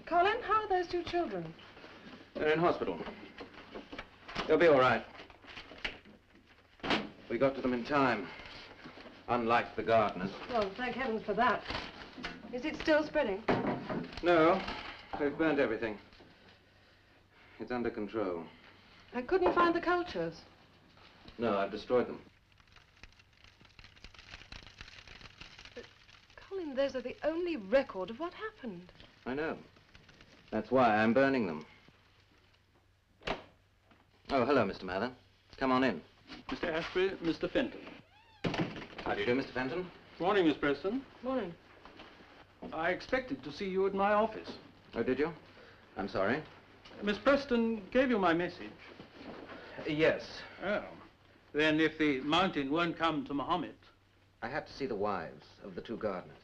Colin, how are those two children? They're in hospital. They'll be all right. We got to them in time, unlike the gardeners. Well, thank heavens for that. Is it still spreading? No, they've burnt everything. It's under control. I couldn't find the cultures. No, I've destroyed them. But, Colin, those are the only record of what happened. I know. That's why I'm burning them. Oh, hello, Mr. Mather. Come on in. Mr. Ashby, Mr. Fenton. How do you do, Mr. Fenton? Morning, Miss Preston. Morning. I expected to see you at my office. Oh, did you? I'm sorry. Miss Preston gave you my message. Yes. Oh. Then if the mountain won't come to Mohammed... I have to see the wives of the two gardeners.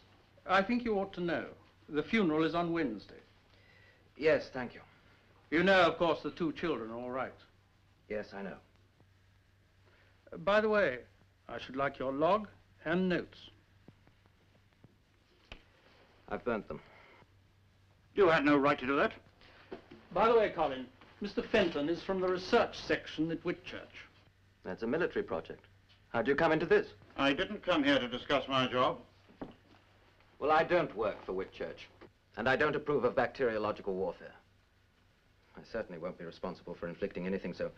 I think you ought to know. The funeral is on Wednesday. Yes, thank you. You know, of course, the two children are all right. Yes, I know. By the way, I should like your log and notes. I've burnt them. You had no right to do that. By the way, Colin, Mr. Fenton is from the research section at Whitchurch. That's a military project. How'd you come into this? I didn't come here to discuss my job. Well, I don't work for Whitchurch, and I don't approve of bacteriological warfare. I certainly won't be responsible for inflicting anything so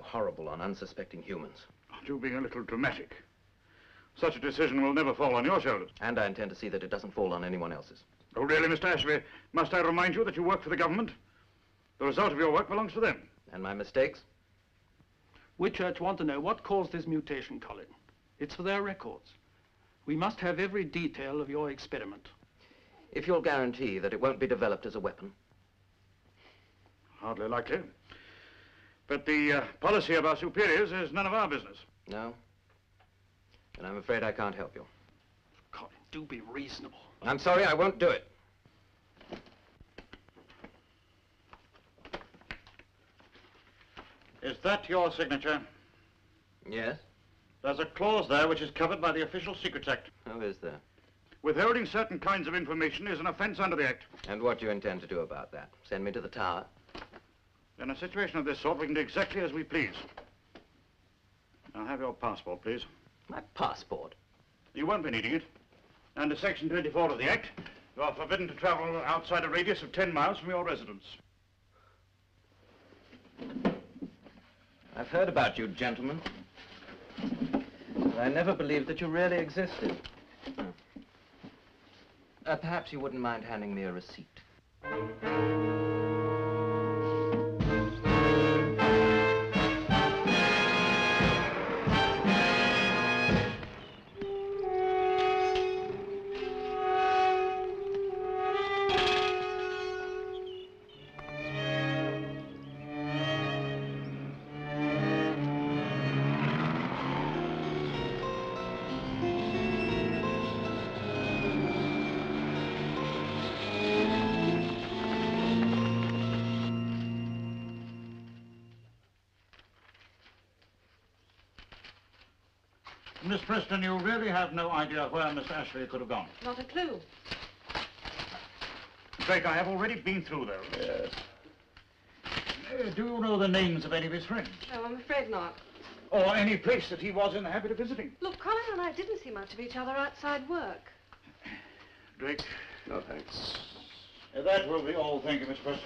horrible on unsuspecting humans. Aren't you being a little dramatic? Such a decision will never fall on your shoulders. And I intend to see that it doesn't fall on anyone else's. Oh, really, Mr. Ashby? Must I remind you that you work for the government? The result of your work belongs to them. And my mistakes? Whitchurch want to know what caused this mutation, Colin. It's for their records. We must have every detail of your experiment. If you'll guarantee that it won't be developed as a weapon. Hardly likely. But the policy of our superiors is none of our business. No? And I'm afraid I can't help you. Colin, do be reasonable. I'm sorry, I won't do it. Is that your signature? Yes? There's a clause there which is covered by the Official Secrets Act. Oh, is there? Withholding certain kinds of information is an offense under the Act. And what do you intend to do about that? Send me to the tower? In a situation of this sort, we can do exactly as we please. Now, have your passport, please. My passport? You won't be needing it. Under Section 24 of the Act, you are forbidden to travel outside a radius of 10 miles from your residence. I've heard about you, gentlemen. But I never believed that you really existed. Perhaps you wouldn't mind handing me a receipt. Miss Preston, you really have no idea where Mr. Ashby could have gone. Not a clue. Drake, I have already been through those. Yes. Do you know the names of any of his friends? No, I'm afraid not. Or any place that he was in the habit of visiting? Look, Colin and I didn't see much of each other outside work. Drake? No, thanks. That will be all. Thank you, Miss Preston.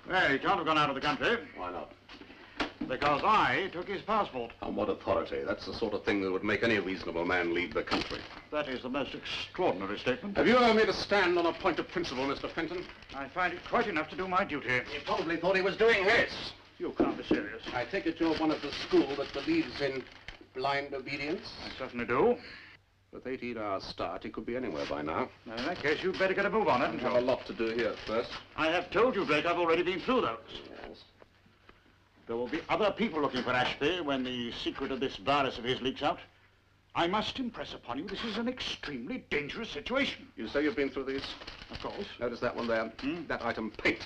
Well, he can't have gone out of the country. Why not? Because I took his passport. On what authority? That's the sort of thing that would make any reasonable man leave the country. That is the most extraordinary statement. Have you ever made a stand on a point of principle, Mr. Fenton? I find it quite enough to do my duty. He probably thought he was doing his. You can't be serious. I take it you're one of the school that believes in blind obedience? I certainly do. With 18-hour start, he could be anywhere by now. Now, in that case, you'd better get a move on it. I have a lot to do here first. I have told you, Drake, I've already been through those. Yes. There will be other people looking for Ashby when the secret of this virus of his leaks out. I must impress upon you this is an extremely dangerous situation. You say you've been through these? Of course. Notice that one there? That item, paint.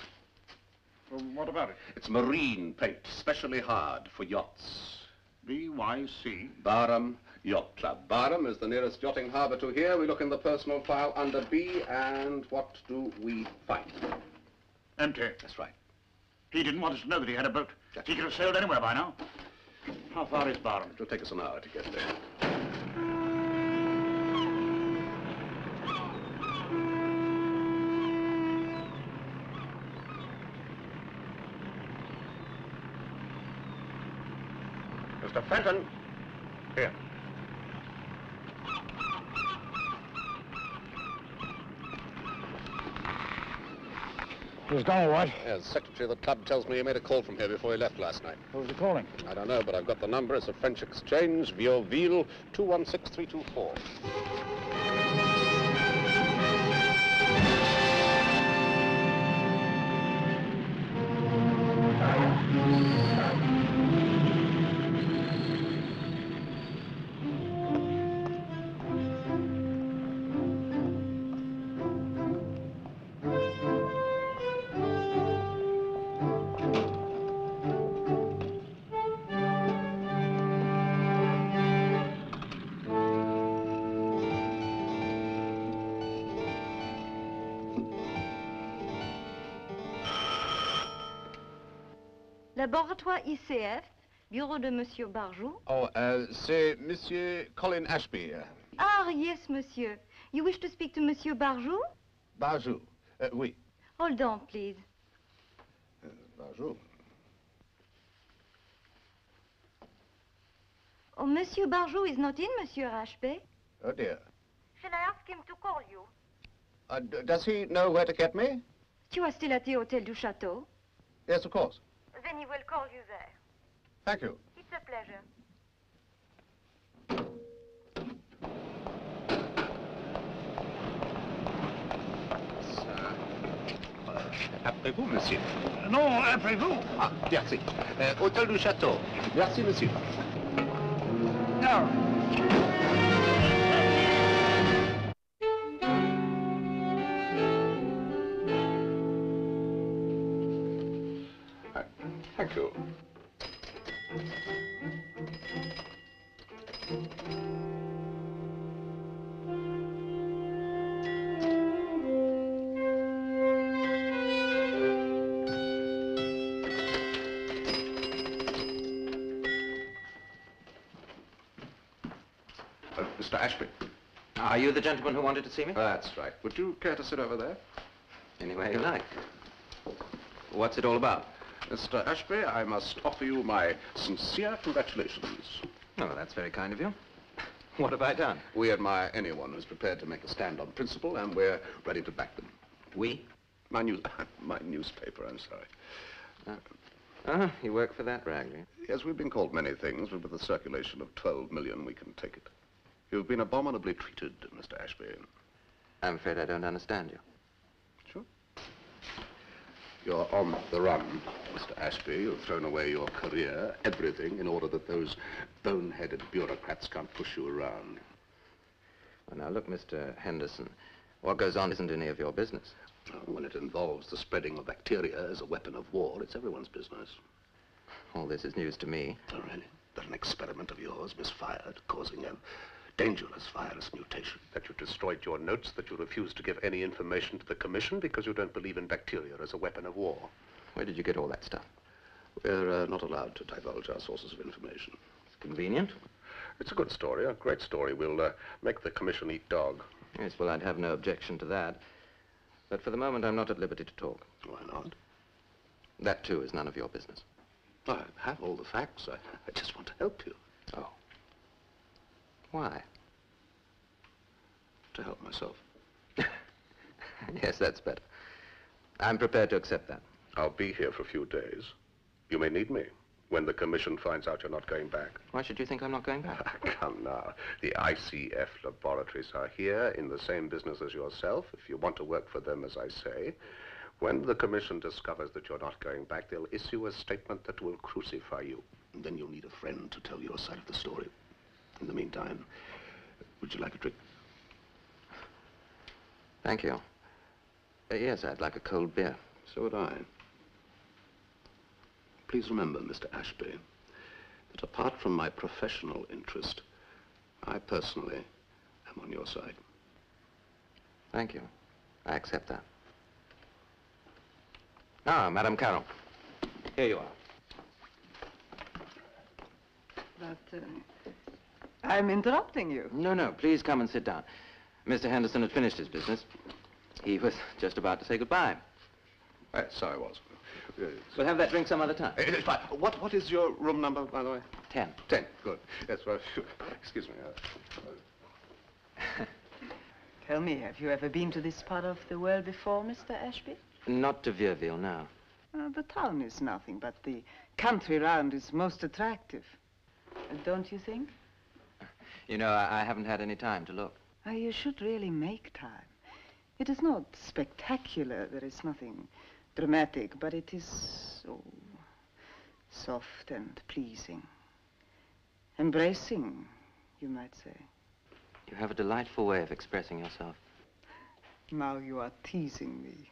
Well, what about it? It's marine paint, specially hard for yachts. BYC. Barham Yacht Club. Barham is the nearest yachting harbour to here. We look in the personal file under B, and what do we find? Empty. That's right. He didn't want us to know that he had a boat. Yes. He could have sailed anywhere by now. How far is Barham? It'll take us an hour to get there. Mr. Fenton. Here. He's gone, all right. Yes, the secretary of the club tells me he made a call from here before he left last night. Who was he calling? I don't know, but I've got the number. It's a French exchange, Viauville, 216324. Laboratoire ICF, bureau de Monsieur Barjou. Oh, c'est Monsieur Colin Ashby. Ah, yes, monsieur. You wish to speak to Monsieur Barjou? Barjou. Oui. Hold on, please. Barjou. Oh, Monsieur Barjou is not in, Monsieur Ashby. Oh, dear. Shall I ask him to call you? Does he know where to get me? You are still at the Hotel du Château? Yes, of course. Then he will call you there. Thank you. It's a pleasure. Après vous, monsieur. Non, après vous. Ah, merci. Hôtel du Château. Merci, monsieur. Now. Thank you. Mr. Ashby. Are you the gentleman who wanted to see me? That's right. Would you care to sit over there? Anywhere you like. What's it all about? Mr. Ashby, I must offer you my sincere congratulations. Oh, that's very kind of you. What have I done? We admire anyone who's prepared to make a stand on principle, and we're ready to back them. We? My newspaper, I'm sorry. You work for that rag, do you? Yes, we've been called many things, but with a circulation of 12 million, we can take it. You've been abominably treated, Mr. Ashby. I'm afraid I don't understand you. Sure. You're on the run, Mr. Ashby. You've thrown away your career, everything, in order that those bone-headed bureaucrats can't push you around. Well, now, look, Mr. Henderson, what goes on isn't any of your business. When it involves the spreading of bacteria as a weapon of war, it's everyone's business. All this is news to me. Oh, really? That an experiment of yours misfired, causing a dangerous virus mutation. That you destroyed your notes, that you refused to give any information to the Commission because you don't believe in bacteria as a weapon of war. Where did you get all that stuff? We're not allowed to divulge our sources of information. It's convenient. It's a good story, a great story. We'll make the Commission eat dog. Yes, well, I'd have no objection to that. But for the moment, I'm not at liberty to talk. Why not? That, too, is none of your business. I have all the facts. I just want to help you. Oh. Why? To help myself. Yes, that's better. I'm prepared to accept that. I'll be here for a few days. You may need me when the Commission finds out you're not going back. Why should you think I'm not going back? Come now. The ICF laboratories are here in the same business as yourself. If you want to work for them, as I say, when the Commission discovers that you're not going back, they'll issue a statement that will crucify you. And then you'll need a friend to tell your side of the story. In the meantime, would you like a drink? Thank you. Yes, I'd like a cold beer. So would I. Please remember, Mr. Ashby, that apart from my professional interest, I personally am on your side. Thank you. I accept that. Ah, Madame Carroll. Here you are. But I'm interrupting you. No, no, please come and sit down. Mr. Henderson had finished his business. He was just about to say goodbye. So I was. We'll have that drink some other time. It's fine. What is your room number, by the way? 10. 10. Good. Yes, well, excuse me. Tell me, have you ever been to this part of the world before, Mr. Ashby? Not to Vierville, no. The town is nothing, but the country round is most attractive. Don't you think? You know, I haven't had any time to look. You should really make time. It is not spectacular. There is nothing dramatic, but it is so soft and pleasing. Embracing, you might say. You have a delightful way of expressing yourself. Now you are teasing me.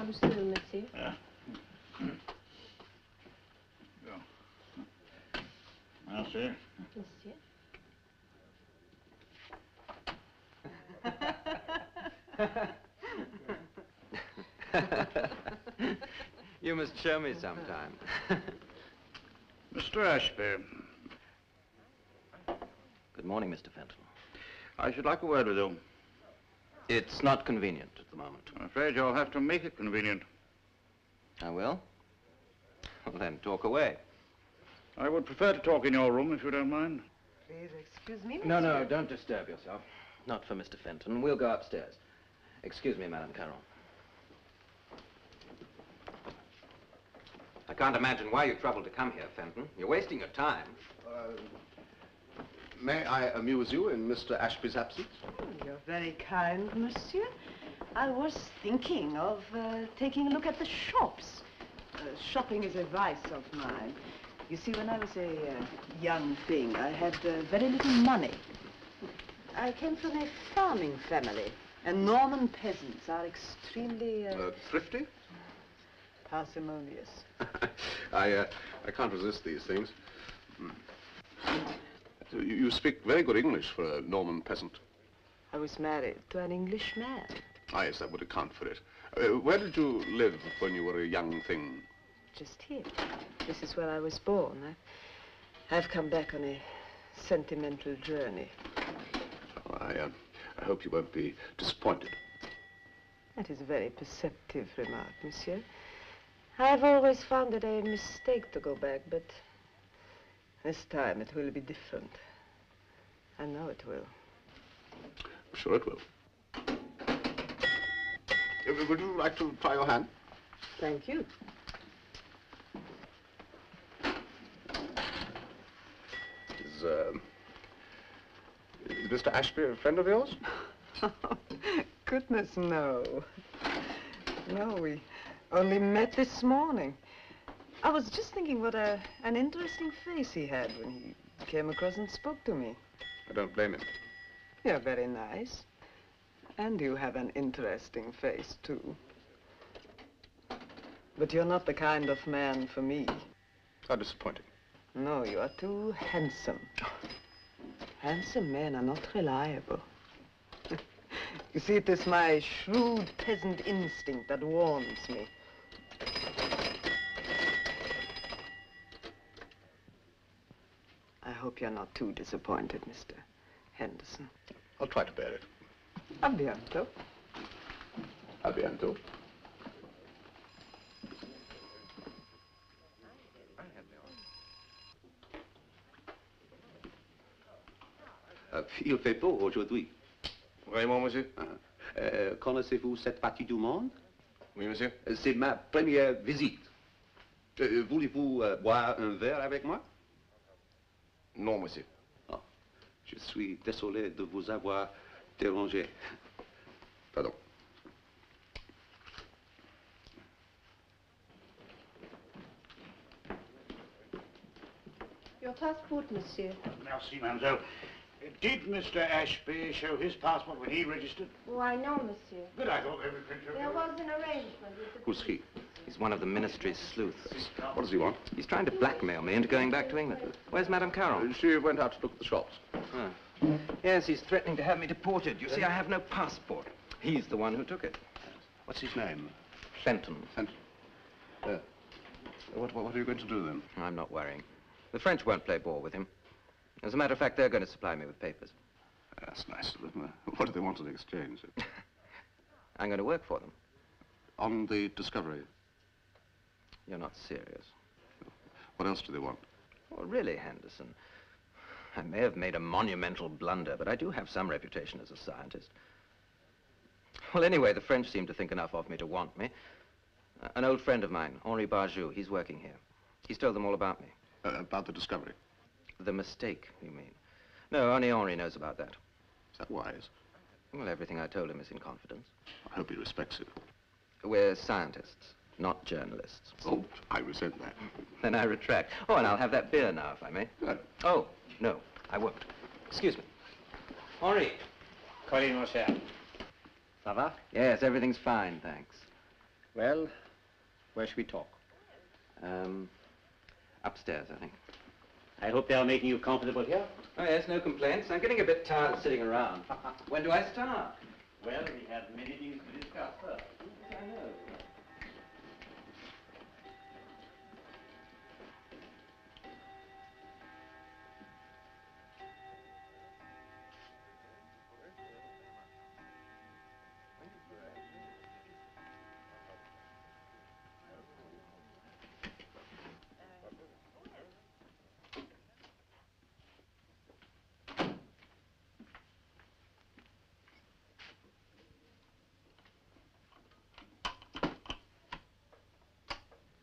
Comme ça, monsieur. Yeah. Go. Merci. Monsieur. You must show me sometime. Mr. Ashby, Good morning, Mr. Fenton. I should like a word with you. It's not convenient at the moment. I'm afraid you'll have to make it convenient. I will? Well, then, talk away. I would prefer to talk in your room, if you don't mind. Please excuse me, No, no, don't disturb yourself. Not for Mr. Fenton. We'll go upstairs. Excuse me, Madame Carroll. I can't imagine why you troubled to come here, Fenton. You're wasting your time. May I amuse you in Mr. Ashby's absence? Oh, you're very kind, monsieur. I was thinking of taking a look at the shops. Shopping is a vice of mine. You see, when I was a young thing, I had very little money. I came from a farming family, and Norman peasants are extremely... Thrifty? parsimonious. I can't resist these things. So you speak very good English for a Norman peasant. I was married to an English man. Ah, yes, that would account for it. Where did you live when you were a young thing? Just here. This is where I was born. I've come back on a sentimental journey. I hope you won't be disappointed. That is a very perceptive remark, monsieur. I've always found it a mistake to go back, but this time it will be different. I know it will. I'm sure it will. Would you like to try your hand? Thank you. Is Mr. Ashby a friend of yours? Goodness, no. No, we only met this morning. I was just thinking what an interesting face he had when he came across and spoke to me. I don't blame him. You're very nice. And you have an interesting face, too. But you're not the kind of man for me. How disappointing. No, you are too handsome. Handsome men are not reliable. You see, it is my shrewd peasant instinct that warns me. I hope you're not too disappointed, Mr. Henderson. I'll try to bear it. A bientôt. A bientôt. Il fait beau aujourd'hui. Vraiment, monsieur? Connaissez-vous cette partie du monde? Oui, monsieur. C'est ma première visite. Voulez-vous boire un verre avec moi? Non, monsieur. Oh, je suis désolé de vous avoir dérangé. Pardon. Your passport, monsieur. Merci, mademoiselle. Did Mr. Ashby show his passport when he registered? Oh, I know, monsieur. Good, I thought every picture... There was an arrangement with the... Who's he? He's one of the ministry's sleuths. What does he want? He's trying to blackmail me into going back to England. Where's Madame Carroll? She went out to look at the shops. Yes, he's threatening to have me deported. You see, I have no passport. He's the one who took it. What's his name? Fenton. Fenton. What are you going to do, then? I'm not worrying. The French won't play ball with him. As a matter of fact, they're going to supply me with papers. That's nice of them. What do they want in exchange? I'm going to work for them. On the Discovery. You're not serious. What else do they want? Well, really, Henderson, I may have made a monumental blunder, but I do have some reputation as a scientist. Well, anyway, the French seem to think enough of me to want me. An old friend of mine, Henri Barjou, he's working here. He's told them all about me. About the Discovery? The mistake, you mean? No, only Henri knows about that. Is that wise? Well, everything I told him is in confidence. I hope he respects you. We're scientists, not journalists. Oh, I resent that. Then I retract. Oh, and I'll have that beer now, if I may. Oh, no, I won't. Excuse me. Henri. Colline, mon cher. Ça va? Yes, everything's fine, thanks. Well, where should we talk? Upstairs, I think. I hope they are making you comfortable here. Oh, yes, no complaints. I'm getting a bit tired of sitting around. When do I start? Well, we have many things to discuss first. I know.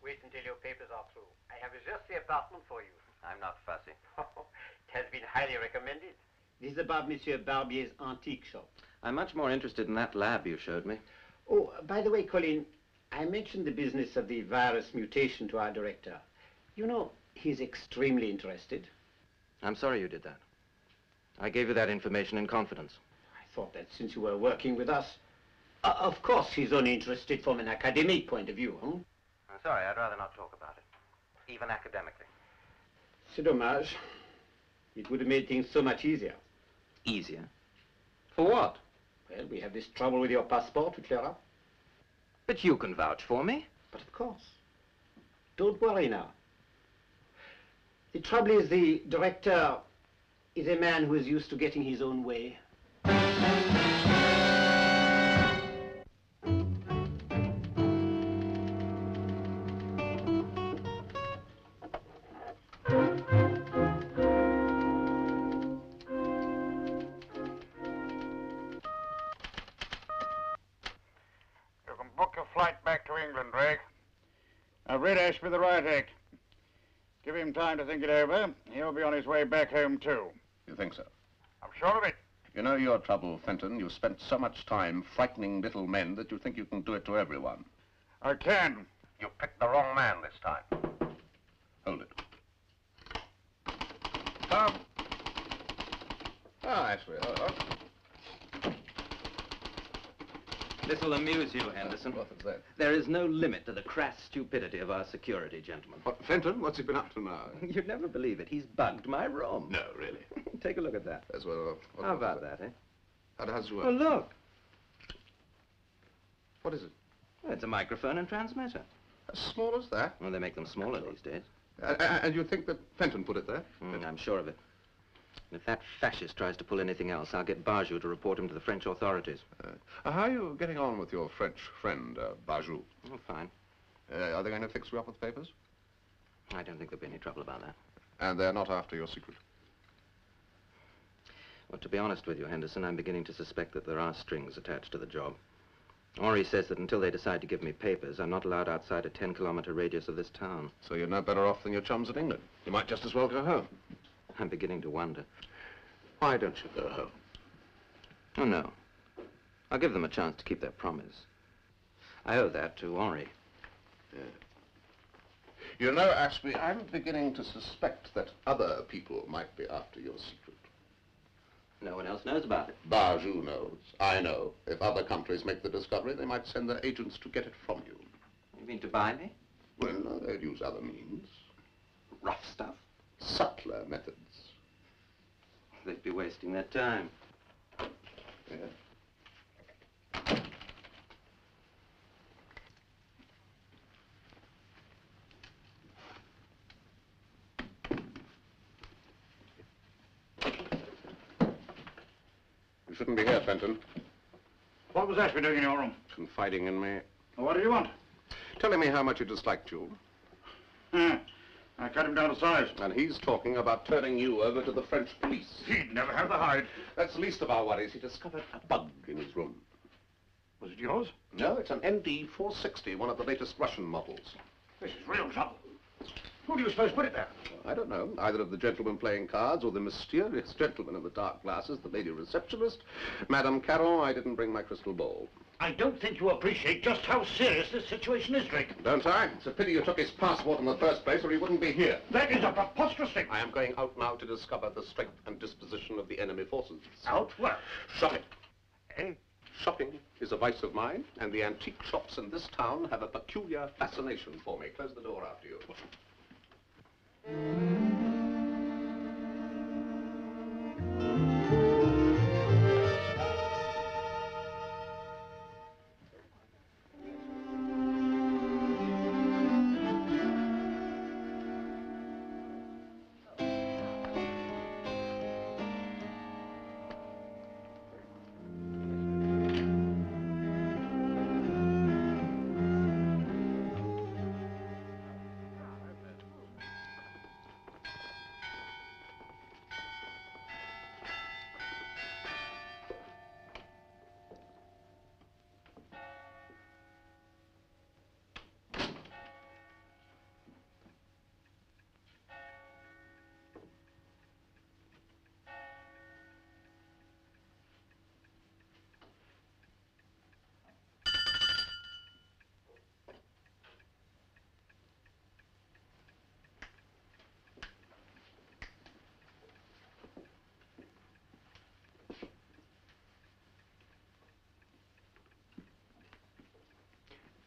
Wait until your papers are through. I have just the apartment for you. I'm not fussy. It has been highly recommended. This is about Monsieur Barbier's antique shop. I'm much more interested in that lab you showed me. Oh, by the way, Colin, I mentioned the business of the virus mutation to our director. You know, he's extremely interested. I'm sorry you did that. I gave you that information in confidence. I thought that since you were working with us, of course he's only interested from an academic point of view, huh? I'm sorry, I'd rather not talk about it, even academically. C'est dommage. It would have made things so much easier. Easier? For what? Well, we have this trouble with your passport to clear up. But you can vouch for me. But of course. Don't worry now. The trouble is the director is a man who is used to getting his own way. I've read Ashby the riot act. Give him time to think it over. He'll be on his way back home, too. You think so? I'm sure of it. You know your trouble, Fenton. You've spent so much time frightening little men that you think you can do it to everyone. I can. You picked the wrong man this time. Hold it. Tom. Ah, Ashby. This'll amuse you, Henderson. What is that? There is no limit to the crass stupidity of our security, gentlemen. What, Fenton? What's he been up to now? You'd never believe it. He's bugged my room. No, really. Take a look at that. As well. How about that, eh? How does it work? Well, look. What is it? Well, it's a microphone and transmitter. As small as that? Well, they make them smaller these days. And you think that Fenton put it there? I'm sure of it. If that fascist tries to pull anything else, I'll get Barjou to report him to the French authorities. How are you getting on with your French friend, Barjou? Oh, fine. Are they going to fix you up with papers? I don't think there'll be any trouble about that. And they're not after your secret? Well, to be honest with you, Henderson, I'm beginning to suspect that there are strings attached to the job. Henri says that until they decide to give me papers, I'm not allowed outside a 10-kilometer radius of this town. So you're no better off than your chums in England. You might just as well go home. I'm beginning to wonder. Why don't you go home? Oh, no. I'll give them a chance to keep their promise. I owe that to Henri. Yeah. You know, Ashby, I'm beginning to suspect that other people might be after your secret. No one else knows about it. Barjou knows. I know. If other countries make the discovery, they might send their agents to get it from you. You mean to buy me? Well, no, they'd use other means. Rough stuff? Subtler methods. They'd be wasting their time. Yeah. You shouldn't be here, Fenton. What was Ashby doing in your room? Confiding in me. What do you want? Telling me how much he disliked you. I cut him down to size. And he's talking about turning you over to the French police. He'd never have the hide. That's the least of our worries. He discovered a bug in his room. Was it yours? No, it's an ND-460, one of the latest Russian models. This is real trouble. Who do you suppose put it there? I don't know. Either of the gentlemen playing cards or the mysterious gentleman in the dark glasses, the lady receptionist. Madame Caron, I didn't bring my crystal ball. I don't think you appreciate just how serious this situation is, Drake. Don't I? It's a pity you took his passport in the first place, or he wouldn't be here. That is a preposterous thing. I am going out now to discover the strength and disposition of the enemy forces. Out where? Shut it. Eh? Shopping is a vice of mine, and the antique shops in this town have a peculiar fascination for me. Close the door after you.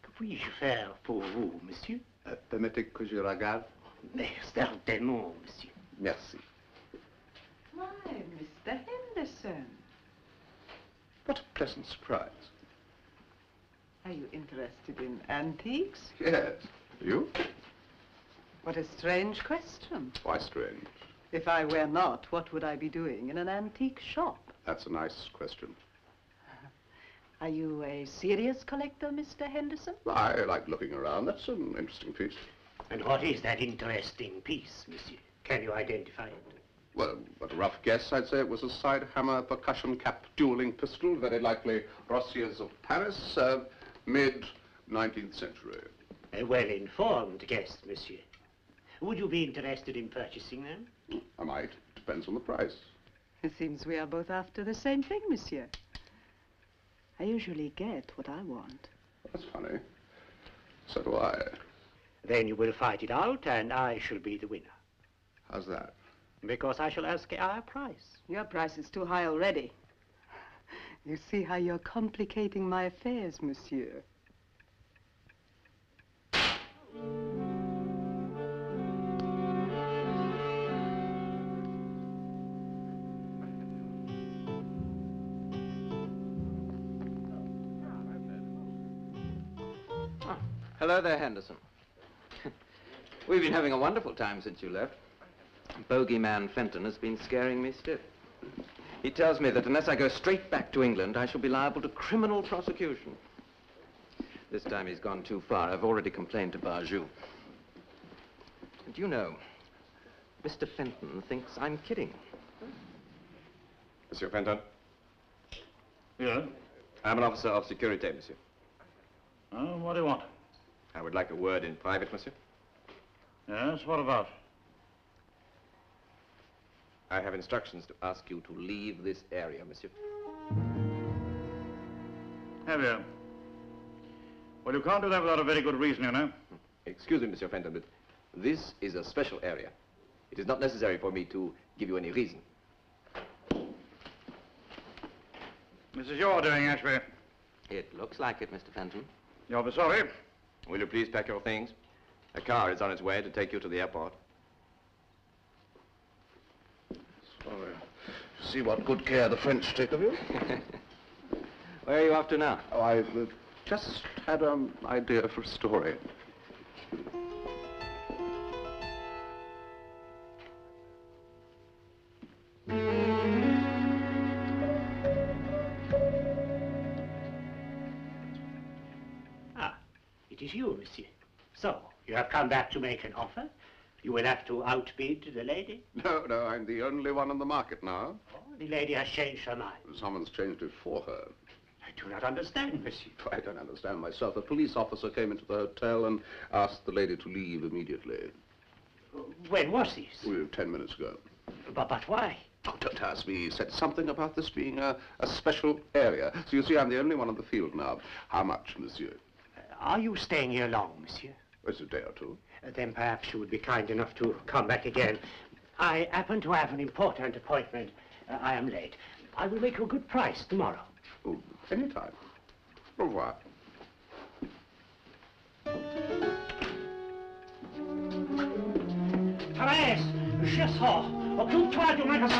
Que puis-je faire pour vous, monsieur? Permettez que je regarde. Mais certainement, monsieur. Merci. Why, Mr. Henderson? What a pleasant surprise. Are you interested in antiques? Yes. You? What a strange question. Why strange? If I were not, what would I be doing in an antique shop? That's a nice question. Are you a serious collector, Mr. Henderson? I like looking around. That's an interesting piece. And what is that interesting piece, monsieur? Can you identify it? Well, at a rough guess, I'd say it was a side hammer percussion cap dueling pistol, very likely Rossier's of Paris, mid-19th century. A well-informed guess, monsieur. Would you be interested in purchasing them? I might. Depends on the price. It seems we are both after the same thing, monsieur. I usually get what I want. That's funny. So do I. Then you will fight it out, and I shall be the winner. How's that? Because I shall ask a higher price. Your price is too high already. You see how you're complicating my affairs, monsieur. Hello there, Henderson. We've been having a wonderful time since you left. Bogeyman Fenton has been scaring me stiff. He tells me that unless I go straight back to England, I shall be liable to criminal prosecution. This time he's gone too far. I've already complained to Barjou. And you know, Mr. Fenton thinks I'm kidding. Monsieur Fenton? Yeah? I'm an officer of security, monsieur. Oh, what do you want? I would like a word in private, monsieur. Yes, what about? I have instructions to ask you to leave this area, monsieur. Have you? Well, you can't do that without a very good reason, you know. Excuse me, monsieur Fenton, but this is a special area. It is not necessary for me to give you any reason. This is your doing, Ashby. It looks like it, Mr. Fenton. You'll be sorry. Will you please pack your things? A car is on its way to take you to the airport. Sorry. See what good care the French take of you. Where are you off to now? Oh, I just had an idea for a story. It is you, monsieur. So, you have come back to make an offer? You will have to outbid the lady? No, I'm the only one on the market now. Oh, the lady has changed her mind. Someone's changed it for her. I do not understand, monsieur. I don't understand myself. A police officer came into the hotel and asked the lady to leave immediately. When was this? Well, 10 minutes ago. But why? Oh, don't ask me. He said something about this being a special area. So you see, I'm the only one on the field now. How much, monsieur? Are you staying here long, monsieur? It's a day or two. Then perhaps you would be kind enough to come back again. I happen to have an important appointment. I am late. I will make you a good price tomorrow. Oh, anytime. Au revoir. Thérèse, je sors. Occupe-toi du magasin.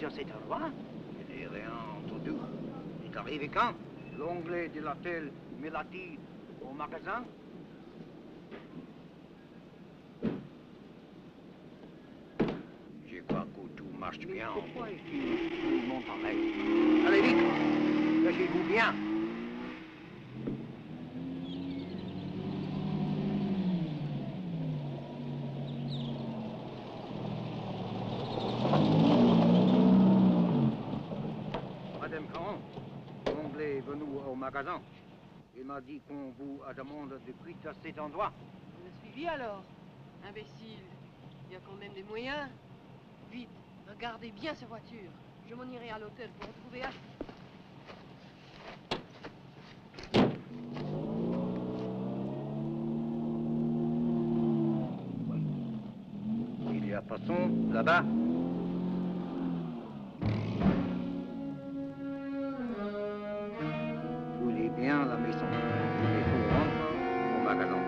Je n'ai rien entendu. Il est arrivé quand? L'anglais de l'hôtel me l'a dit au magasin. Je crois que tout marche bien. Pourquoi est-ce que tout le monde en règle? Allez vite, cachez-vous bien. magasin. Il m'a dit qu'on vous demande de quitter cet endroit. On l'a suivi alors. Imbécile. Il y a quand même des moyens. Vite, regardez bien sa voiture. Je m'en irai à l'hôtel pour retrouver H. Il y a passons là-bas. Voulez bien la maison. Il faut rendre au magasin.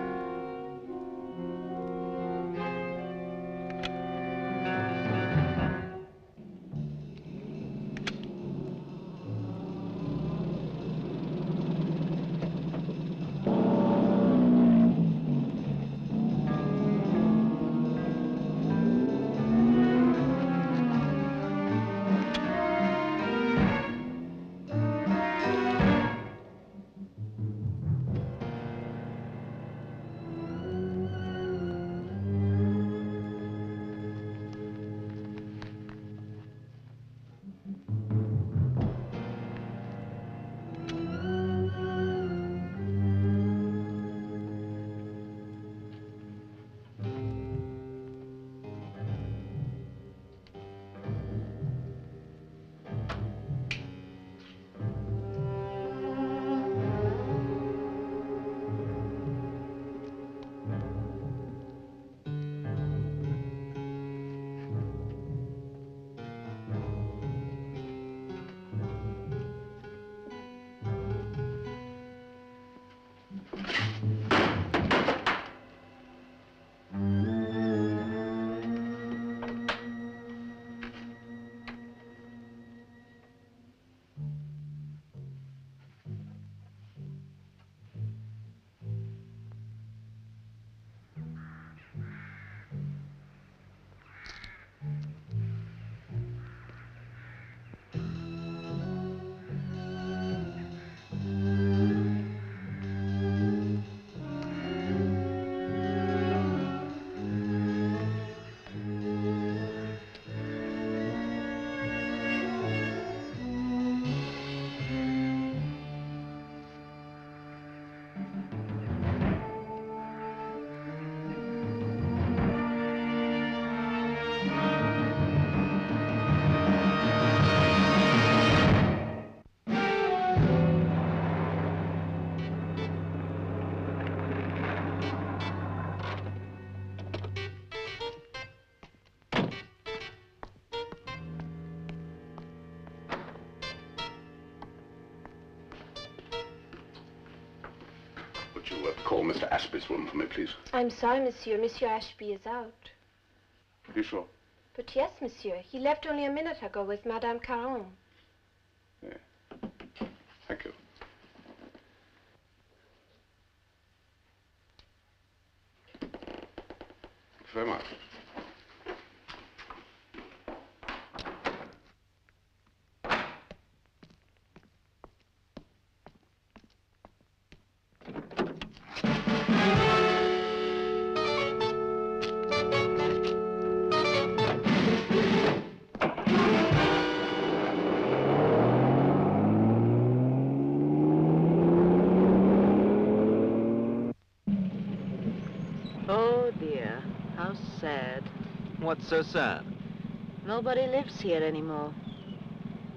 Would you call Mr. Ashby's room for me, please? I'm sorry, monsieur. Monsieur Ashby is out. Are you sure? But yes, monsieur. He left only a minute ago with Madame Caron. Yeah. Thank you. Thank you very much. Oh dear, how sad. What's so sad? Nobody lives here anymore.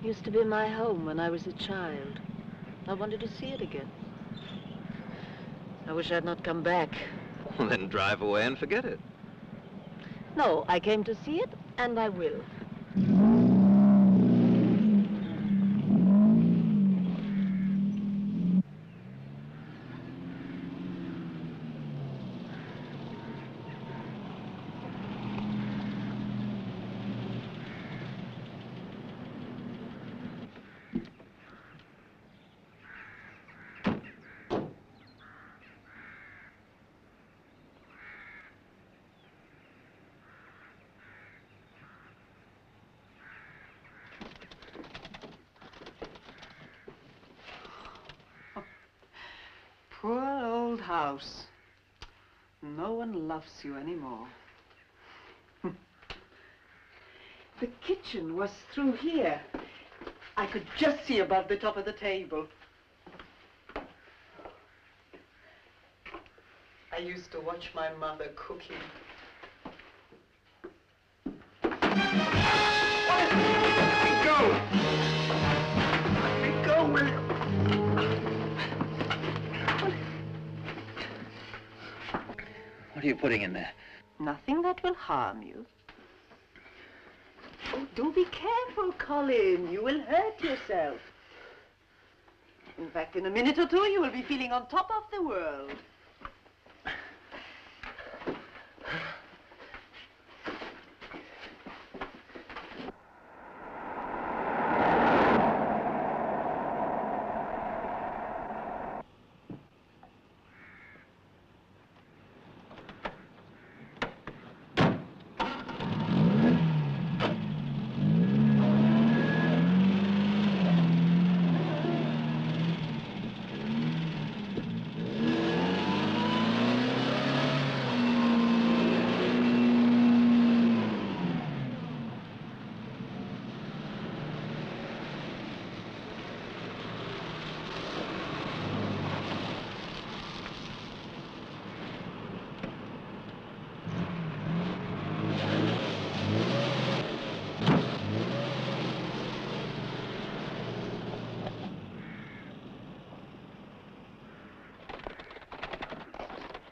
Used to be my home when I was a child. I wanted to see it again. I wish I'd not come back. Well, then drive away and forget it. No, I came to see it, and I will. Poor old house. No one loves you anymore. The kitchen was through here. I could just see above the top of the table. I used to watch my mother cooking. Let me go! Let me go, will you? What are you putting in there? Nothing that will harm you. Oh, do be careful, Colin. You will hurt yourself. In fact, in a minute or two, you will be feeling on top of the world.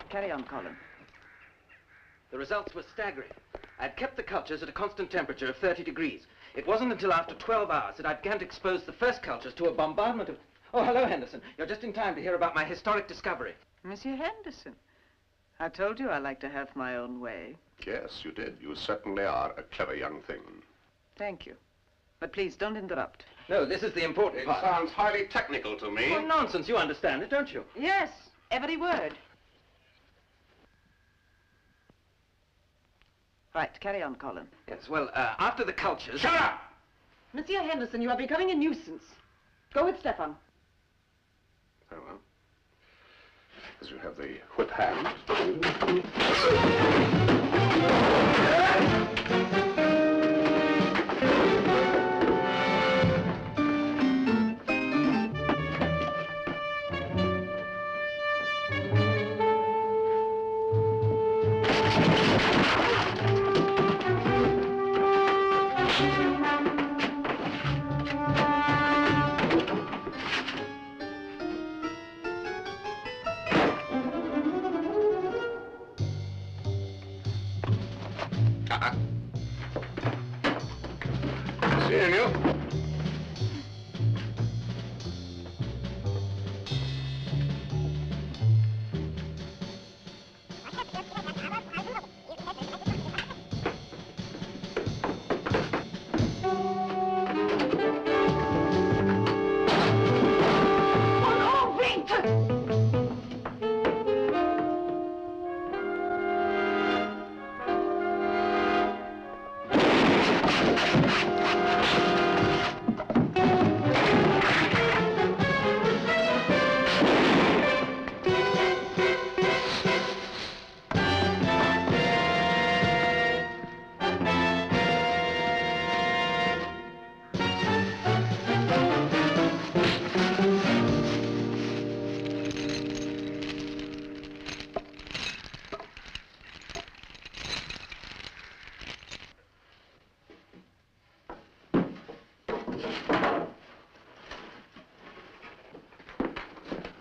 Carry on, Colin. The results were staggering. I'd kept the cultures at a constant temperature of 30 degrees. It wasn't until after 12 hours that I began to expose the first cultures to a bombardment of... Oh, hello, Henderson. You're just in time to hear about my historic discovery. Monsieur Henderson, I told you I like to have my own way. Yes, you did. You certainly are a clever young thing. Thank you. But please, don't interrupt. No, this is the important part. It sounds highly technical to me. Oh, nonsense. You understand it, don't you? Yes, every word. Right, carry on, Colin. Yes, well, after the cultures... Shut up! Monsieur Henderson, you are becoming a nuisance. Go with Stefan. Very well. As you have the whip hand. Seeing you.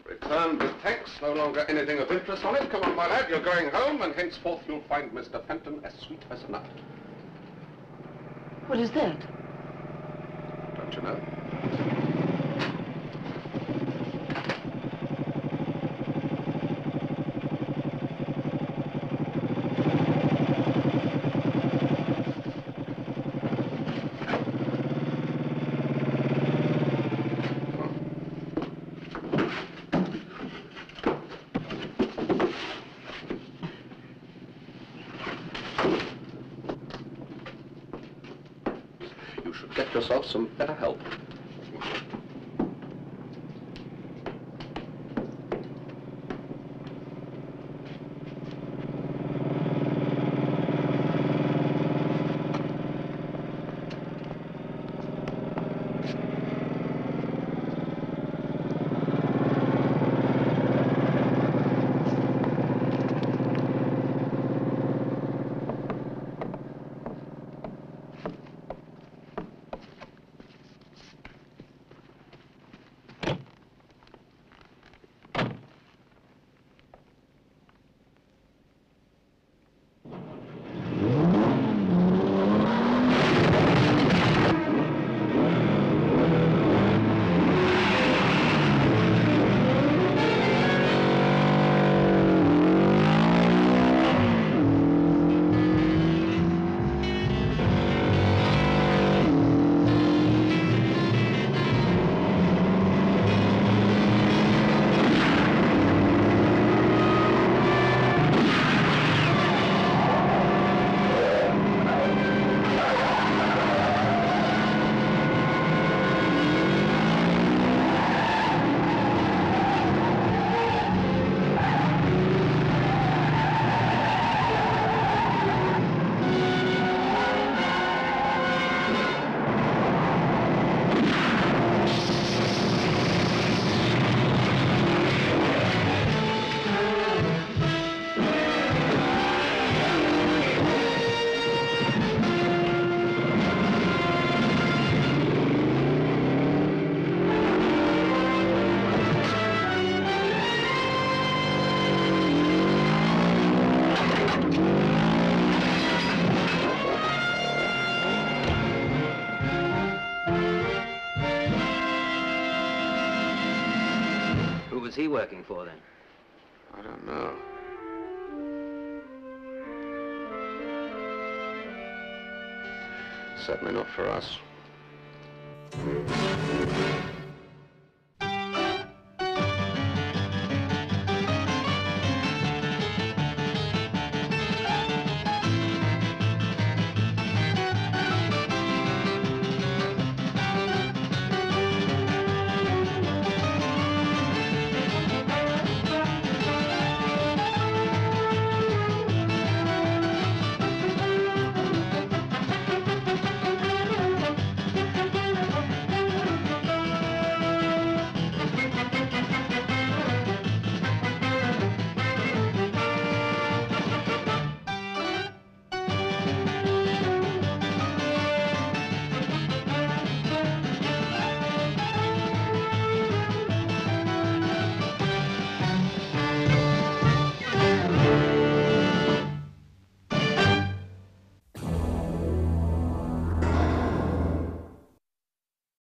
Returned with thanks. No longer anything of interest on it. Come on, my lad. You're going home, and henceforth you'll find Mr. Fenton as sweet as a nut. What is that? Don't you know? You should get yourself some better help. was he working for then? I don't know. Certainly not for us.